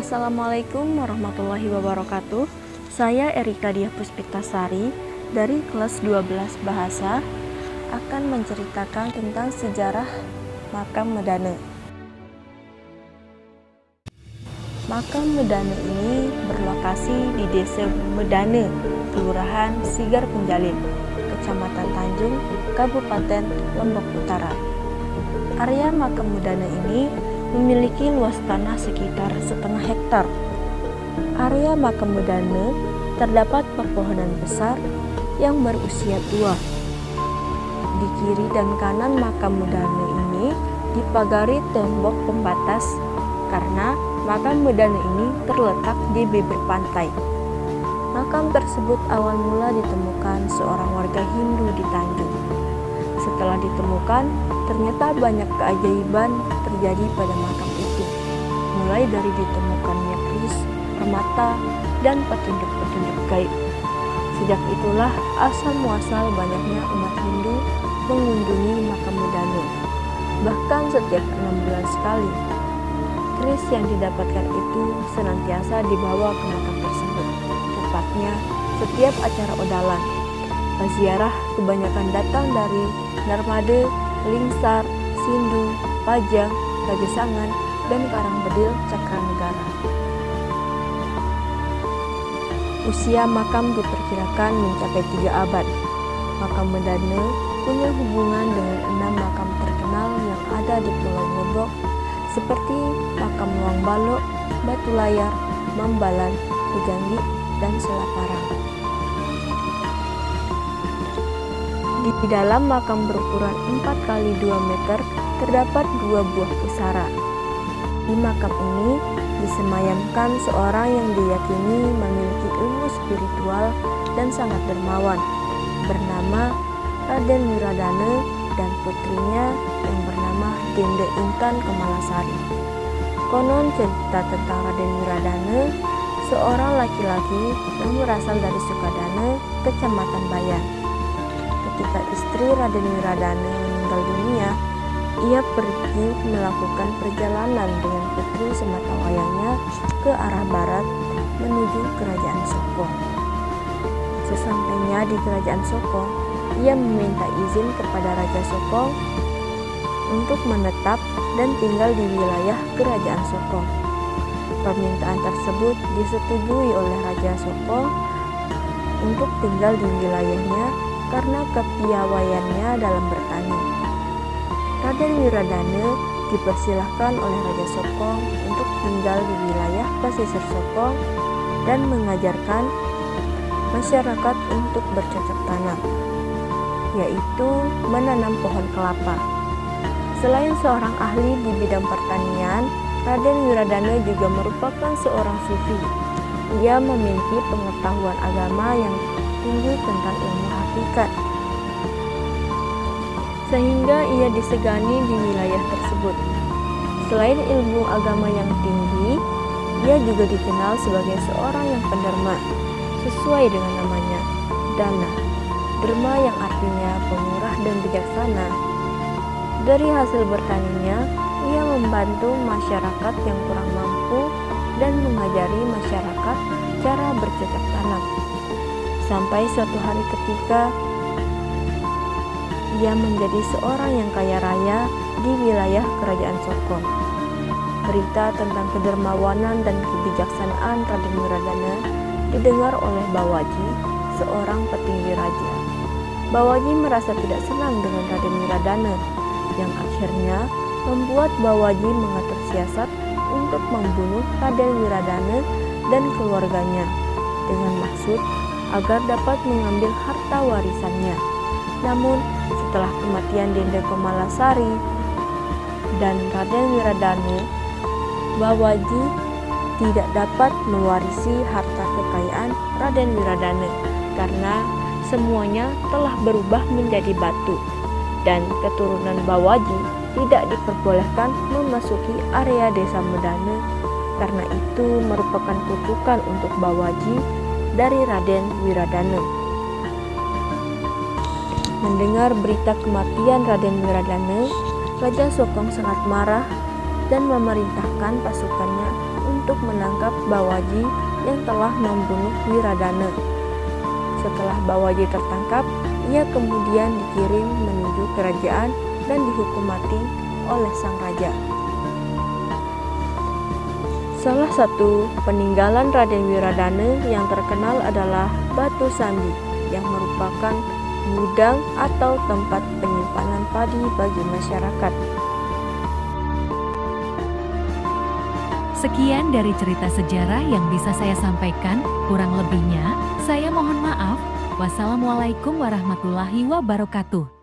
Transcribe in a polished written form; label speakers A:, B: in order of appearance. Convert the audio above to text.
A: Assalamualaikum warahmatullahi wabarakatuh. Saya Erika Diah Puspitasari dari kelas 12 Bahasa akan menceritakan tentang sejarah Makam Medane. Makam Medane ini berlokasi di Desa Medane, Kelurahan Sigar Penjalin, Kecamatan Tanjung, Kabupaten Lombok Utara. Area Makam Medane ini memiliki luas tanah sekitar 0,5 hektar. Area Makam Medane terdapat pepohonan besar yang berusia tua. Di kiri dan kanan Makam Medane ini dipagari tembok pembatas karena Makam Medane ini terletak di bibir pantai. Makam tersebut awal mula ditemukan seorang warga Hindu di Tanjung. Setelah ditemukan, ternyata banyak keajaiban terjadi pada makam itu, mulai dari ditemukannya keris, permata, dan petunjuk-petunjuk gaib. Sejak itulah asal muasal banyaknya umat Hindu mengunjungi Makam Medane. Bahkan setiap 6 bulan sekali, keris yang didapatkan itu senantiasa dibawa ke makam tersebut. Tepatnya setiap acara odalan. Peziarah kebanyakan datang dari Narmade, Lingsar, Sindu, Pajang, Pagesangan, dan Karangbedil Cakranegara. Usia makam diperkirakan mencapai 3 abad. Makam Medane punya hubungan dengan 6 makam terkenal yang ada di Pulau Lombok, seperti Makam Luang Balok, Batu Layar, Mambalan, Pujanggi, dan Selaparang. Di dalam makam berukuran 4 kali 2 meter terdapat 2 buah pusara. Di makam ini disemayamkan seorang yang diyakini memiliki ilmu spiritual dan sangat dermawan, bernama Raden Wiradane dan putrinya yang bernama Dende Intan Kemalasari. Konon cerita tentang Raden Wiradane, seorang laki-laki yang berasal dari Sukadane, Kecamatan Bayan. Ketika istri Raden Wiradane meninggal dunia, ia pergi melakukan perjalanan dengan putri sematawayangnya ke arah barat menuju Kerajaan Sokong. Sesampainya di Kerajaan Sokong, ia meminta izin kepada Raja Sokong untuk menetap dan tinggal di wilayah Kerajaan Sokong. Permintaan tersebut disetujui oleh Raja Sokong untuk tinggal di wilayahnya karena kepiawaiannya dalam bertani. Raden Wiradane dipersilahkan oleh Raja Sokong untuk tinggal di wilayah pesisir Sokong dan mengajarkan masyarakat untuk bercocok tanam, yaitu menanam pohon kelapa. Selain seorang ahli di bidang pertanian, Raden Wiradane juga merupakan seorang sufi. Ia memiliki pengetahuan agama yang tinggi tentang ilmu hakikat, sehingga ia disegani di wilayah tersebut. Selain ilmu agama yang tinggi, ia juga dikenal sebagai seorang yang penderma, sesuai dengan namanya, Dana. Derma yang artinya pemurah dan bijaksana. Dari hasil bertaninya, ia membantu masyarakat yang kurang mampu dan mengajari masyarakat cara bercocok tanam. Sampai suatu hari ketika ia menjadi seorang yang kaya raya di wilayah Kerajaan Sokong. Berita tentang kedermawanan dan kebijaksanaan Raden Wiradane didengar oleh Bawaji, seorang petinggi raja. Bawaji merasa tidak senang dengan Raden Wiradane, yang akhirnya membuat Bawaji mengatur siasat untuk membunuh Raden Wiradane dan keluarganya dengan maksud agar dapat mengambil harta warisannya. Namun, setelah kematian Dende Kemalasari dan Raden Wiradane, Bawaji tidak dapat mewarisi harta kekayaan Raden Wiradane karena semuanya telah berubah menjadi batu, dan keturunan Bawaji tidak diperbolehkan memasuki area Desa Medane. Karena itu merupakan kutukan untuk Bawaji dari Raden Wiradane. Mendengar berita kematian Raden Wiradane, Raja Sokong sangat marah dan memerintahkan pasukannya untuk untuk menangkap Bawaji yang telah membunuh Wiradana. Setelah Bawaji tertangkap, ia kemudian dikirim menuju kerajaan dan dihukum mati oleh sang raja. Salah satu peninggalan Raden Wiradana yang terkenal adalah Batu Sandi yang merupakan gudang atau tempat penyimpanan padi bagi masyarakat.
B: Sekian dari cerita sejarah yang bisa saya sampaikan, kurang lebihnya saya mohon maaf. Wassalamualaikum warahmatullahi wabarakatuh.